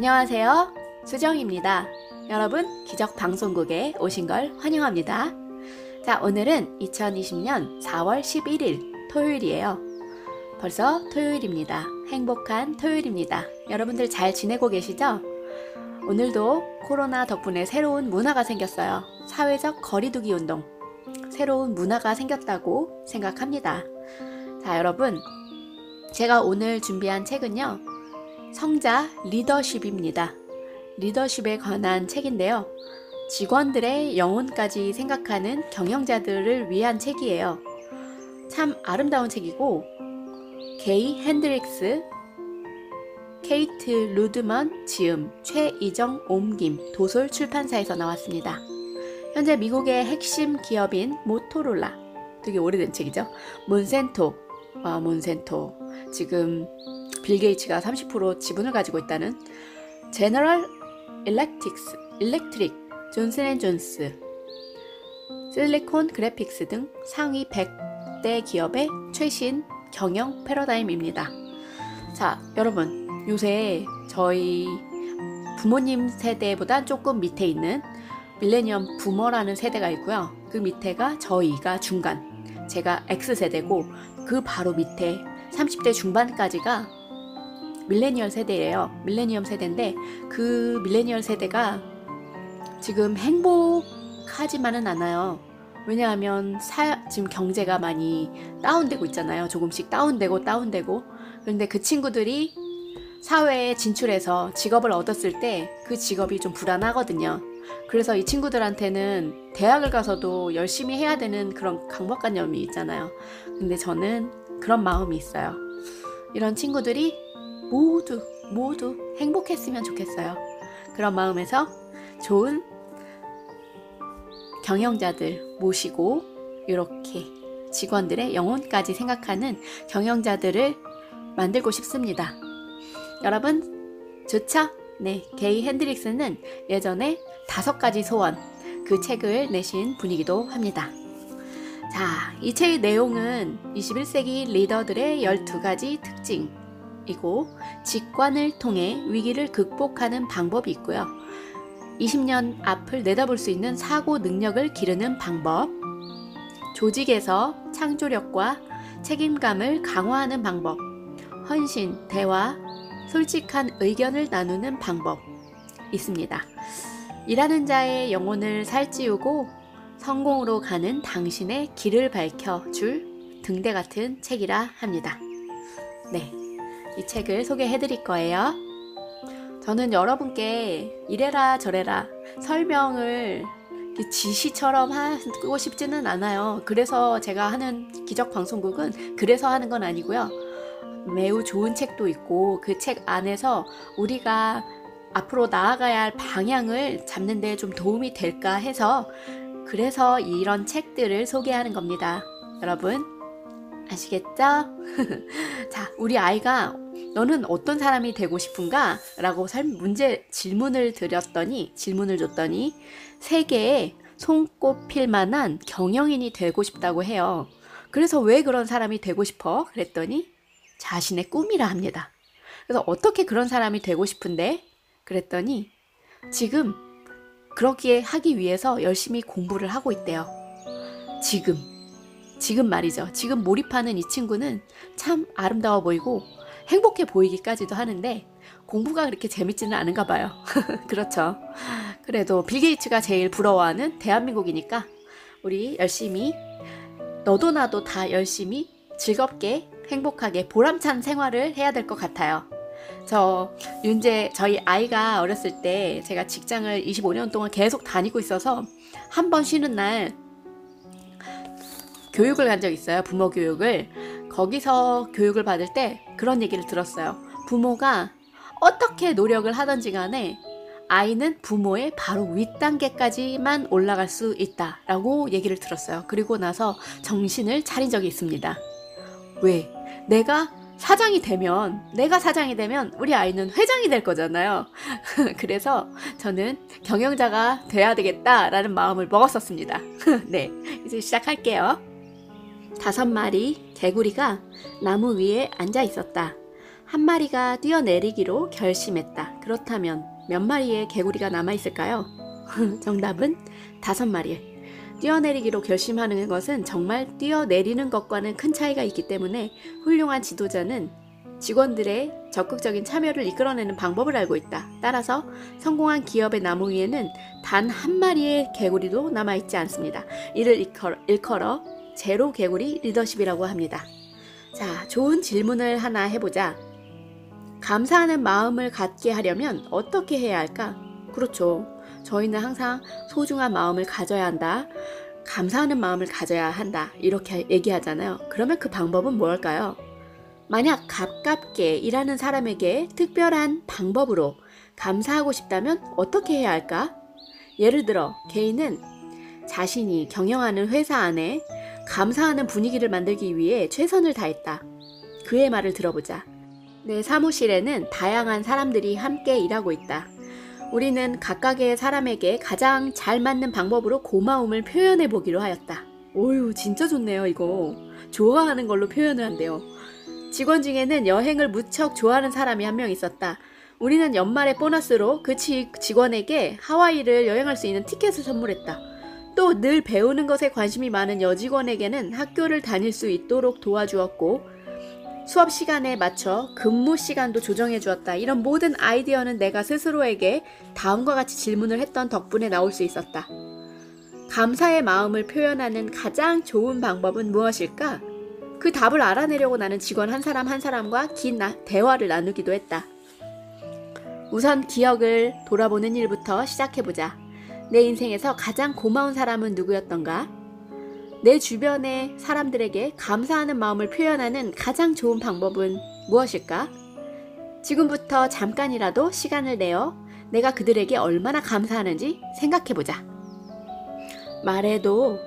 안녕하세요. 수정입니다. 여러분, 기적방송국에 오신 걸 환영합니다. 자, 오늘은 2020년 4월 11일 토요일이에요. 벌써 토요일입니다. 행복한 토요일입니다. 여러분들 잘 지내고 계시죠? 오늘도 코로나 덕분에 새로운 문화가 생겼어요. 사회적 거리두기 운동. 새로운 문화가 생겼다고 생각합니다. 자, 여러분, 제가 오늘 준비한 책은요, 성자 리더십입니다. 리더십에 관한 책인데요. 직원들의 영혼까지 생각하는 경영자들을 위한 책이에요. 참 아름다운 책이고, 게이 핸드릭스, 케이트 루드먼 지음, 최이정 옮김, 도솔 출판사에서 나왔습니다. 현재 미국의 핵심 기업인 모토로라, 되게 오래된 책이죠. 몬센토, 지금 빌 게이츠가 30% 지분을 가지고 있다는 제너럴 일렉트릭, 존슨앤존스, 실리콘 그래픽스 등 상위 100대 기업의 최신 경영 패러다임입니다. 자, 여러분, 요새 저희 부모님 세대보다 조금 밑에 있는 밀레니엄 부머라는 세대가 있고요. 그 밑에가 저희가 중간, 제가 X세대고 그 바로 밑에 30대 중반까지가 밀레니얼 세대예요. 밀레니엄 세대인데 그 밀레니얼 세대가 지금 행복하지만은 않아요. 왜냐하면 지금 경제가 많이 다운되고 있잖아요. 조금씩 다운되고 그런데 그 친구들이 사회에 진출해서 직업을 얻었을 때 그 직업이 좀 불안하거든요. 그래서 이 친구들한테는 대학을 가서도 열심히 해야 되는 그런 강박관념이 있잖아요. 근데 저는 그런 마음이 있어요. 이런 친구들이 모두 행복했으면 좋겠어요. 그런 마음에서 좋은 경영자들 모시고 이렇게 직원들의 영혼까지 생각하는 경영자들을 만들고 싶습니다. 여러분, 좋죠? 네, 게이 핸드릭스는 예전에 5가지 소원, 그 책을 내신 분이기도 합니다. 자, 이 책의 내용은 21세기 리더들의 12가지 특징이고 직관을 통해 위기를 극복하는 방법이 있고요. 20년 앞을 내다볼 수 있는 사고 능력을 기르는 방법, 조직에서 창조력과 책임감을 강화하는 방법, 헌신, 대화, 솔직한 의견을 나누는 방법 있습니다. 일하는 자의 영혼을 살찌우고 성공으로 가는 당신의 길을 밝혀줄 등대 같은 책이라 합니다. 네, 이 책을 소개해드릴 거예요. 저는 여러분께 이래라 저래라 설명을 지시처럼 하고 싶지는 않아요. 그래서 제가 하는 기적방송국은 그래서 하는 건 아니고요. 매우 좋은 책도 있고 그 책 안에서 우리가 앞으로 나아가야 할 방향을 잡는 데 좀 도움이 될까 해서 그래서 이런 책들을 소개하는 겁니다. 여러분, 아시겠죠? 자, 우리 아이가 너는 어떤 사람이 되고 싶은가? 라고 질문을 줬더니 세계에 손꼽힐 만한 경영인이 되고 싶다고 해요. 그래서 왜 그런 사람이 되고 싶어? 그랬더니 자신의 꿈이라 합니다. 그래서 어떻게 그런 사람이 되고 싶은데? 그랬더니 지금 그러기에 하기 위해서 열심히 공부를 하고 있대요. 지금 말이죠. 지금 몰입하는 이 친구는 참 아름다워 보이고 행복해 보이기까지도 하는데 공부가 그렇게 재밌지는 않은가 봐요. 그렇죠. 그래도 빌 게이츠가 제일 부러워하는 대한민국이니까 우리 열심히, 너도 나도 다 열심히 즐겁게 행복하게 보람찬 생활을 해야 될 것 같아요. 저희 아이가 어렸을 때 제가 직장을 25년 동안 계속 다니고 있어서 한 번 쉬는 날 교육을 간 적이 있어요. 부모 교육을. 거기서 교육을 받을 때 그런 얘기를 들었어요. 부모가 어떻게 노력을 하든지 간에 아이는 부모의 바로 윗단계까지만 올라갈 수 있다라고 얘기를 들었어요. 그리고 나서 정신을 차린 적이 있습니다. 왜? 내가 사장이 되면 우리 아이는 회장이 될 거잖아요. 그래서 저는 경영자가 돼야 되겠다라는 마음을 먹었었습니다. 네, 이제 시작할게요. 5마리 개구리가 나무 위에 앉아 있었다. 한 마리가 뛰어내리기로 결심했다. 그렇다면 몇 마리의 개구리가 남아있을까요? 정답은 5마리. 뛰어내리기로 결심하는 것은 정말 뛰어내리는 것과는 큰 차이가 있기 때문에 훌륭한 지도자는 직원들의 적극적인 참여를 이끌어내는 방법을 알고 있다. 따라서 성공한 기업의 나무 위에는 단 한 마리의 개구리도 남아있지 않습니다. 이를 일컬어 제로 개구리 리더십이라고 합니다. 자, 좋은 질문을 하나 해보자. 감사하는 마음을 갖게 하려면 어떻게 해야 할까? 그렇죠. 저희는 항상 소중한 마음을 가져야 한다. 감사하는 마음을 가져야 한다. 이렇게 얘기하잖아요. 그러면 그 방법은 뭘까요? 만약 가깝게 일하는 사람에게 특별한 방법으로 감사하고 싶다면 어떻게 해야 할까? 예를 들어 개인은 자신이 경영하는 회사 안에 감사하는 분위기를 만들기 위해 최선을 다했다. 그의 말을 들어보자. 내 사무실에는 다양한 사람들이 함께 일하고 있다. 우리는 각각의 사람에게 가장 잘 맞는 방법으로 고마움을 표현해 보기로 하였다. 오유, 진짜 좋네요, 이거. 좋아하는 걸로 표현을 한대요. 직원 중에는 여행을 무척 좋아하는 사람이 한 명 있었다. 우리는 연말에 보너스로 그 직원에게 하와이를 여행할 수 있는 티켓을 선물했다. 또 늘 배우는 것에 관심이 많은 여직원에게는 학교를 다닐 수 있도록 도와주었고 수업 시간에 맞춰 근무 시간도 조정해 주었다. 이런 모든 아이디어는 내가 스스로에게 다음과 같이 질문을 했던 덕분에 나올 수 있었다. 감사의 마음을 표현하는 가장 좋은 방법은 무엇일까? 그 답을 알아내려고 나는 직원 한 사람 한 사람과 긴 대화를 나누기도 했다. 우선 기억을 돌아보는 일부터 시작해보자. 내 인생에서 가장 고마운 사람은 누구였던가? 내 주변의 사람들에게 감사하는 마음을 표현하는 가장 좋은 방법은 무엇일까? 지금부터 잠깐이라도 시간을 내어 내가 그들에게 얼마나 감사하는지 생각해보자. 말에도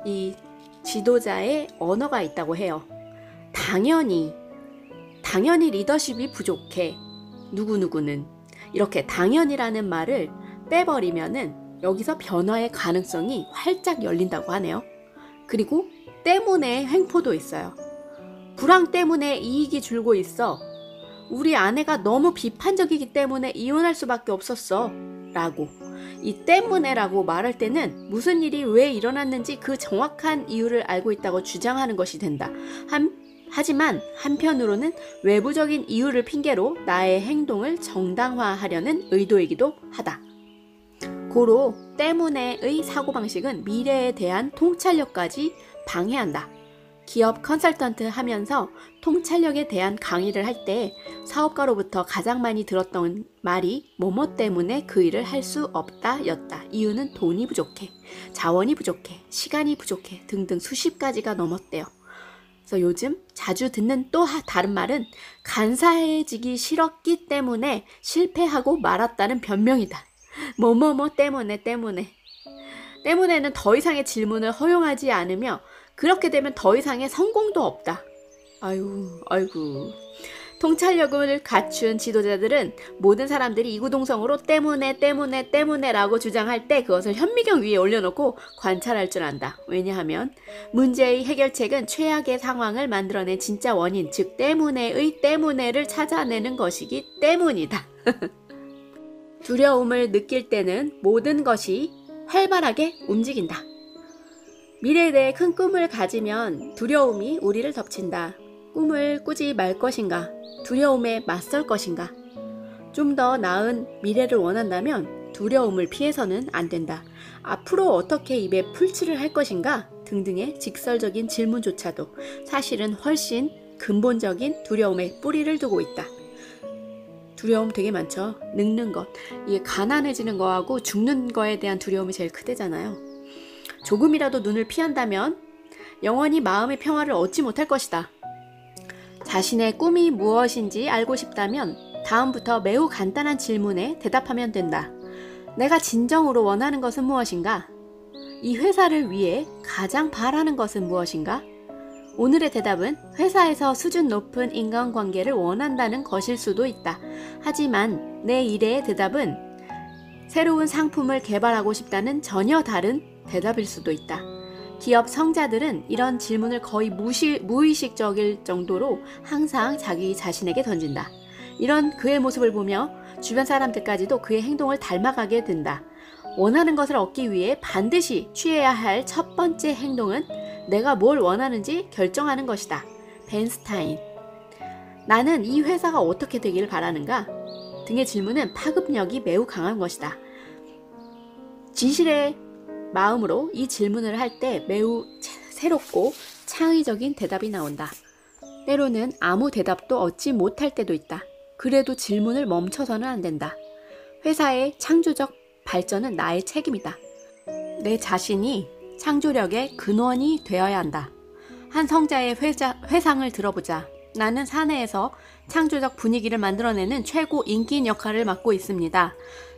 이 지도자의 언어가 있다고 해요. 당연히 리더십이 부족해. 누구누구는. 이렇게 당연이라는 말을 빼버리면은 여기서 변화의 가능성이 활짝 열린다고 하네요. 그리고 때문에 횡포도 있어요. 불황 때문에 이익이 줄고 있어. 우리 아내가 너무 비판적이기 때문에 이혼할 수밖에 없었어. 라고. 이 때문에라고 말할 때는 무슨 일이 왜 일어났는지 그 정확한 이유를 알고 있다고 주장하는 것이 된다. 하지만 한편으로는 외부적인 이유를 핑계로 나의 행동을 정당화하려는 의도이기도 하다. 고로 때문에의 사고방식은 미래에 대한 통찰력까지 방해한다. 기업 컨설턴트 하면서 통찰력에 대한 강의를 할 때 사업가로부터 가장 많이 들었던 말이 뭐뭐 때문에 그 일을 할 수 없다 였다. 이유는 돈이 부족해, 자원이 부족해, 시간이 부족해 등등 수십 가지가 넘었대요. 그래서 요즘 자주 듣는 또 다른 말은 간사해지기 싫었기 때문에 실패하고 말았다는 변명이다. 뭐뭐뭐 때문에는 더 이상의 질문을 허용하지 않으며 그렇게 되면 더 이상의 성공도 없다. 아이고. 통찰력을 갖춘 지도자들은 모든 사람들이 이구동성으로 때문에라고 주장할 때 그것을 현미경 위에 올려놓고 관찰할 줄 안다. 왜냐하면 문제의 해결책은 최악의 상황을 만들어낸 진짜 원인, 즉 때문에를 찾아내는 것이기 때문이다. 두려움을 느낄 때는 모든 것이 활발하게 움직인다. 미래에 대해 큰 꿈을 가지면 두려움이 우리를 덮친다. 꿈을 꾸지 말 것인가? 두려움에 맞설 것인가? 좀 더 나은 미래를 원한다면 두려움을 피해서는 안 된다. 앞으로 어떻게 입에 풀칠을 할 것인가? 등등의 직설적인 질문조차도 사실은 훨씬 근본적인 두려움에 뿌리를 두고 있다. 두려움 되게 많죠. 늙는 것, 이게 가난해지는 거하고 죽는 거에 대한 두려움이 제일 크대잖아요. 조금이라도 눈을 피한다면 영원히 마음의 평화를 얻지 못할 것이다. 자신의 꿈이 무엇인지 알고 싶다면 다음부터 매우 간단한 질문에 대답하면 된다. 내가 진정으로 원하는 것은 무엇인가? 이 회사를 위해 가장 바라는 것은 무엇인가? 오늘의 대답은 회사에서 수준 높은 인간관계를 원한다는 것일 수도 있다. 하지만 내 일의 대답은 새로운 상품을 개발하고 싶다는 전혀 다른 대답일 수도 있다. 기업 성자들은 이런 질문을 거의 무의식적일 정도로 항상 자기 자신에게 던진다. 이런 그의 모습을 보며 주변 사람들까지도 그의 행동을 닮아가게 된다. 원하는 것을 얻기 위해 반드시 취해야 할 첫 번째 행동은 내가 뭘 원하는지 결정하는 것이다. 벤 스타인. 나는 이 회사가 어떻게 되기를 바라는가? 등의 질문은 파급력이 매우 강한 것이다. 진실의 마음으로 이 질문을 할 때 매우 새롭고 창의적인 대답이 나온다. 때로는 아무 대답도 얻지 못할 때도 있다. 그래도 질문을 멈춰서는 안 된다. 회사의 창조적 발전은 나의 책임이다. 내 자신이 창조력의 근원이 되어야 한다. 한 성자의 회상을 들어보자. 나는 사내에서 창조적 분위기를 만들어내는 최고 인기인 역할을 맡고 있습니다.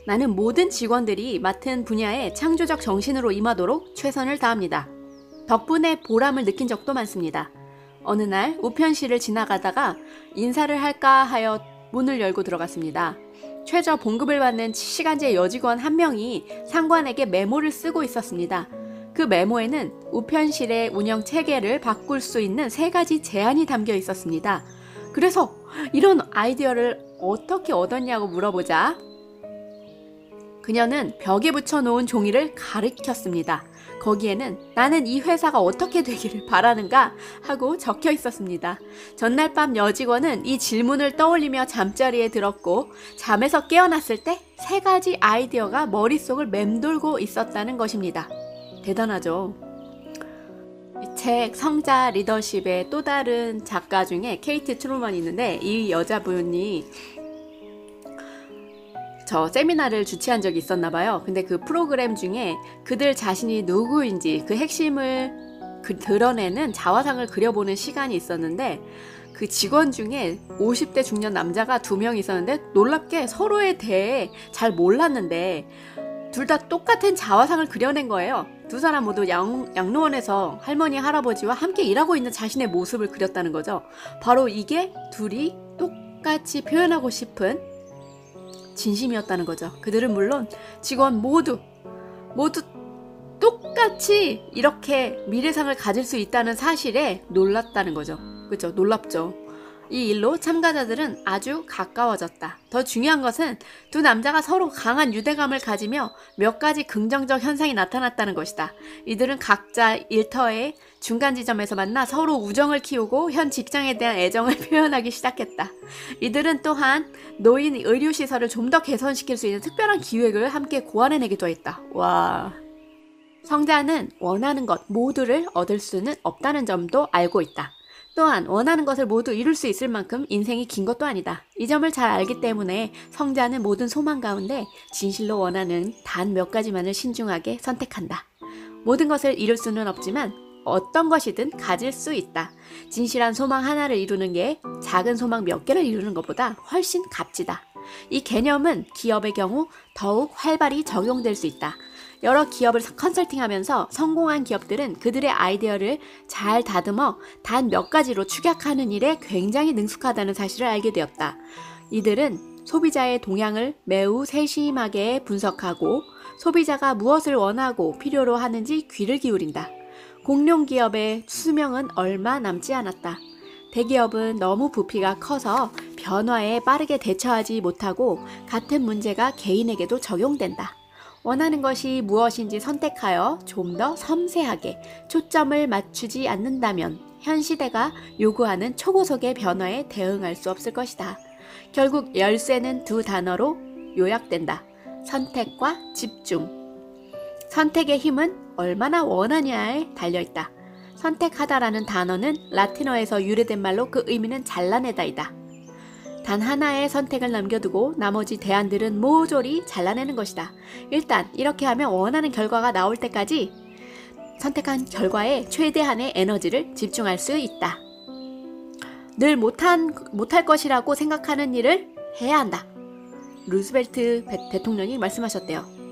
나는 모든 직원들이 맡은 분야에 창조적 정신으로 임하도록 최선을 다합니다. 덕분에 보람을 느낀 적도 많습니다. 어느 날 우편실을 지나가다가 인사를 할까 하여 문을 열고 들어갔습니다. 최저 봉급을 받는 시간제 여직원 한 명이 상관에게 메모를 쓰고 있었습니다. 그 메모에는 우편실의 운영 체계를 바꿀 수 있는 3가지 제안이 담겨 있었습니다. 그래서 이런 아이디어를 어떻게 얻었냐고 물어보자 그녀는 벽에 붙여놓은 종이를 가리켰습니다. 거기에는 나는 이 회사가 어떻게 되기를 바라는가 하고 적혀 있었습니다. 전날 밤 여직원은 이 질문을 떠올리며 잠자리에 들었고 잠에서 깨어났을 때 3가지 아이디어가 머릿속을 맴돌고 있었다는 것입니다. 대단하죠? 이 책 성자 리더십의 또 다른 작가 중에 케이트 트루먼이 있는데 이 여자분이 저 세미나를 주최한 적이 있었나 봐요. 근데 그 프로그램 중에 그들 자신이 누구인지 그 핵심을 드러내는 자화상을 그려보는 시간이 있었는데 그 직원 중에 50대 중년 남자가 2명 있었는데 놀랍게 서로에 대해 잘 몰랐는데 둘 다 똑같은 자화상을 그려낸 거예요. 두 사람 모두 양로원에서 할머니, 할아버지와 함께 일하고 있는 자신의 모습을 그렸다는 거죠. 바로 이게 둘이 똑같이 표현하고 싶은 진심이었다는 거죠. 그들은 물론 직원 모두 똑같이 이렇게 미래상을 가질 수 있다는 사실에 놀랐다는 거죠. 그렇죠? 놀랍죠. 이 일로 참가자들은 아주 가까워졌다. 더 중요한 것은 두 남자가 서로 강한 유대감을 가지며 몇 가지 긍정적 현상이 나타났다는 것이다. 이들은 각자 일터의 중간 지점에서 만나 서로 우정을 키우고 현 직장에 대한 애정을 표현하기 시작했다. 이들은 또한 노인 의료시설을 좀 더 개선시킬 수 있는 특별한 기획을 함께 고안해내기도 했다. 와. 성자는 원하는 것 모두를 얻을 수는 없다는 점도 알고 있다. 또한 원하는 것을 모두 이룰 수 있을 만큼 인생이 긴 것도 아니다. 이 점을 잘 알기 때문에 성자는 모든 소망 가운데 진실로 원하는 단 몇 가지만을 신중하게 선택한다. 모든 것을 이룰 수는 없지만 어떤 것이든 가질 수 있다. 진실한 소망 하나를 이루는 게 작은 소망 몇 개를 이루는 것보다 훨씬 값지다. 이 개념은 기업의 경우 더욱 활발히 적용될 수 있다. 여러 기업을 컨설팅하면서 성공한 기업들은 그들의 아이디어를 잘 다듬어 단 몇 가지로 축약하는 일에 굉장히 능숙하다는 사실을 알게 되었다. 이들은 소비자의 동향을 매우 세심하게 분석하고 소비자가 무엇을 원하고 필요로 하는지 귀를 기울인다. 공룡기업의 수명은 얼마 남지 않았다. 대기업은 너무 부피가 커서 변화에 빠르게 대처하지 못하고 같은 문제가 개인에게도 적용된다. 원하는 것이 무엇인지 선택하여 좀 더 섬세하게 초점을 맞추지 않는다면 현 시대가 요구하는 초고속의 변화에 대응할 수 없을 것이다. 결국 열쇠는 2 단어로 요약된다. 선택과 집중. 선택의 힘은 얼마나 원하냐에 달려있다. 선택하다라는 단어는 라틴어에서 유래된 말로 그 의미는 잘라내다이다. 단 하나의 선택을 남겨두고 나머지 대안들은 모조리 잘라내는 것이다. 일단 이렇게 하면 원하는 결과가 나올 때까지 선택한 결과에 최대한의 에너지를 집중할 수 있다. 늘 못할 것이라고 생각하는 일을 해야 한다. 루스벨트 대통령이 말씀하셨대요.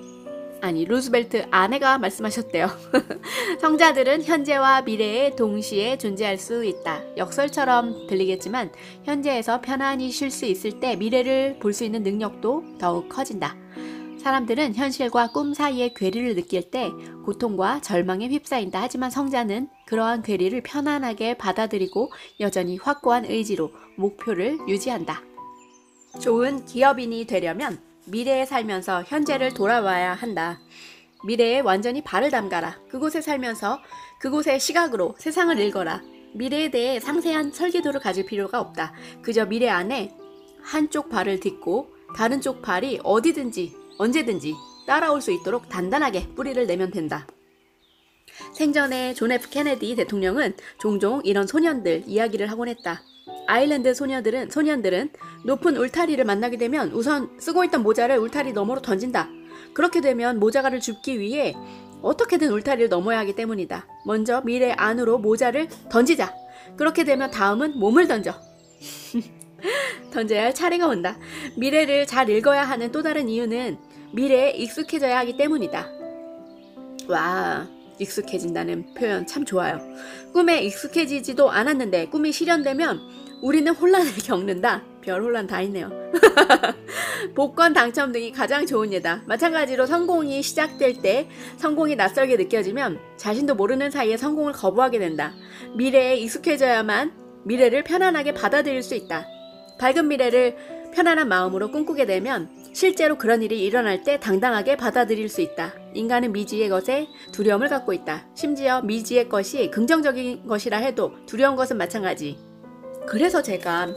아니, 루스벨트 아내가 말씀하셨대요. 성자들은 현재와 미래에 동시에 존재할 수 있다. 역설처럼 들리겠지만 현재에서 편안히 쉴 수 있을 때 미래를 볼 수 있는 능력도 더욱 커진다. 사람들은 현실과 꿈 사이의 괴리를 느낄 때 고통과 절망에 휩싸인다. 하지만 성자는 그러한 괴리를 편안하게 받아들이고 여전히 확고한 의지로 목표를 유지한다. 좋은 기업인이 되려면 미래에 살면서 현재를 돌아봐야 한다. 미래에 완전히 발을 담가라. 그곳에 살면서 그곳의 시각으로 세상을 읽어라. 미래에 대해 상세한 설계도를 가질 필요가 없다. 그저 미래 안에 한쪽 발을 딛고 다른 쪽 발이 어디든지 언제든지 따라올 수 있도록 단단하게 뿌리를 내면 된다. 생전에 존 F 케네디 대통령은 종종 이런 소년들 이야기를 하곤 했다. 아일랜드 소년들은 높은 울타리를 만나게 되면 우선 쓰고 있던 모자를 울타리 너머로 던진다. 그렇게 되면 모자를 줍기 위해 어떻게든 울타리를 넘어야 하기 때문이다. 먼저 미래 안으로 모자를 던지자. 그렇게 되면 다음은 몸을 던져. 던져야 할 차례가 온다. 미래를 잘 읽어야 하는 또 다른 이유는 미래에 익숙해져야 하기 때문이다. 와, 익숙해진다는 표현 참 좋아요. 꿈에 익숙해지지도 않았는데 꿈이 실현되면 우리는 혼란을 겪는다. 별 혼란 다 있네요. 복권 당첨 등이 가장 좋은 예다. 마찬가지로 성공이 시작될 때 성공이 낯설게 느껴지면 자신도 모르는 사이에 성공을 거부하게 된다. 미래에 익숙해져야만 미래를 편안하게 받아들일 수 있다. 밝은 미래를 편안한 마음으로 꿈꾸게 되면 실제로 그런 일이 일어날 때 당당하게 받아들일 수 있다. 인간은 미지의 것에 두려움을 갖고 있다. 심지어 미지의 것이 긍정적인 것이라 해도 두려운 것은 마찬가지. 그래서 제가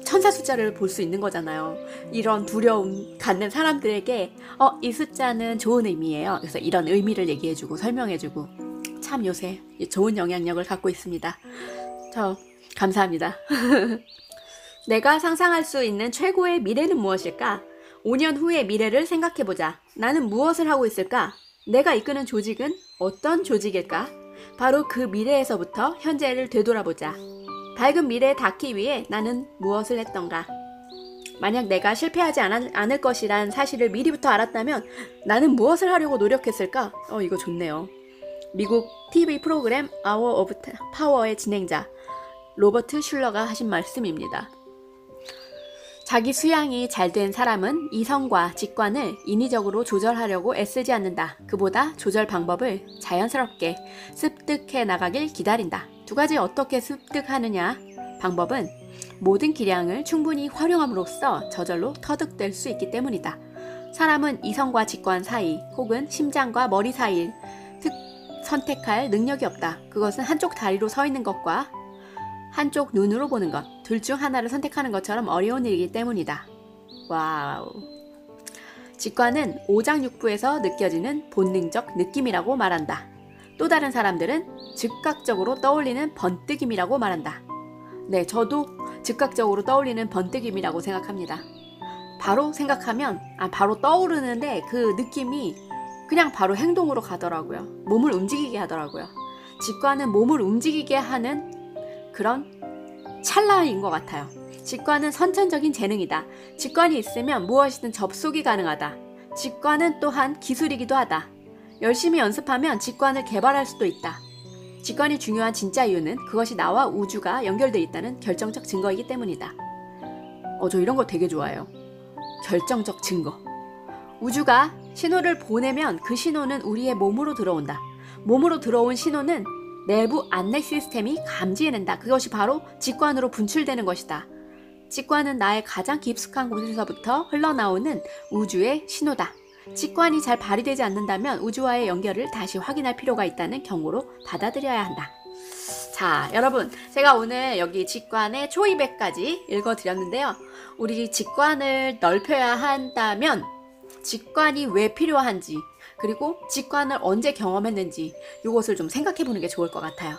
천사 숫자를 볼 수 있는 거잖아요. 이런 두려움 갖는 사람들에게 이 숫자는 좋은 의미예요. 그래서 이런 의미를 얘기해주고 설명해주고 참 요새 좋은 영향력을 갖고 있습니다. 저 감사합니다. 내가 상상할 수 있는 최고의 미래는 무엇일까? 5년 후의 미래를 생각해보자. 나는 무엇을 하고 있을까? 내가 이끄는 조직은 어떤 조직일까? 바로 그 미래에서부터 현재를 되돌아보자. 밝은 미래에 닿기 위해 나는 무엇을 했던가? 만약 내가 실패하지 않을 것이란 사실을 미리부터 알았다면 나는 무엇을 하려고 노력했을까? 이거 좋네요. 미국 TV 프로그램 아워 오브 파워의 진행자 로버트 슐러가 하신 말씀입니다. 자기 수양이 잘 된 사람은 이성과 직관을 인위적으로 조절하려고 애쓰지 않는다. 그보다 조절 방법을 자연스럽게 습득해 나가길 기다린다. 두 가지 어떻게 습득하느냐? 방법은 모든 기량을 충분히 활용함으로써 저절로 터득될 수 있기 때문이다. 사람은 이성과 직관 사이 혹은 심장과 머리 사이를 선택할 능력이 없다. 그것은 한쪽 다리로 서 있는 것과 한쪽 눈으로 보는 것, 둘 중 하나를 선택하는 것처럼 어려운 일이기 때문이다. 와우. 직관은 오장육부에서 느껴지는 본능적 느낌이라고 말한다. 또 다른 사람들은 즉각적으로 떠올리는 번뜩임이라고 말한다. 네, 저도 즉각적으로 떠올리는 번뜩임이라고 생각합니다. 바로 생각하면 바로 떠오르는데 그 느낌이 그냥 바로 행동으로 가더라고요. 몸을 움직이게 하더라고요. 직관은 몸을 움직이게 하는 그런 찰나인 것 같아요. 직관은 선천적인 재능이다. 직관이 있으면 무엇이든 접속이 가능하다. 직관은 또한 기술이기도 하다. 열심히 연습하면 직관을 개발할 수도 있다. 직관이 중요한 진짜 이유는 그것이 나와 우주가 연결되어 있다는 결정적 증거이기 때문이다. 저 이런 거 되게 좋아해요. 결정적 증거. 우주가 신호를 보내면 그 신호는 우리의 몸으로 들어온다. 몸으로 들어온 신호는 내부 안내 시스템이 감지해낸다. 그것이 바로 직관으로 분출되는 것이다. 직관은 나의 가장 깊숙한 곳에서부터 흘러나오는 우주의 신호다. 직관이 잘 발휘되지 않는다면 우주와의 연결을 다시 확인할 필요가 있다는 경고로 받아들여야 한다. 자, 여러분, 제가 오늘 여기 직관의 초입에까지 읽어드렸는데요. 우리 직관을 넓혀야 한다면 직관이 왜 필요한지, 그리고 직관을 언제 경험했는지 이것을 좀 생각해보는 게 좋을 것 같아요.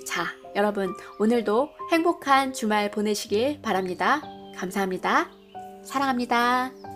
자, 여러분, 오늘도 행복한 주말 보내시길 바랍니다. 감사합니다. 사랑합니다.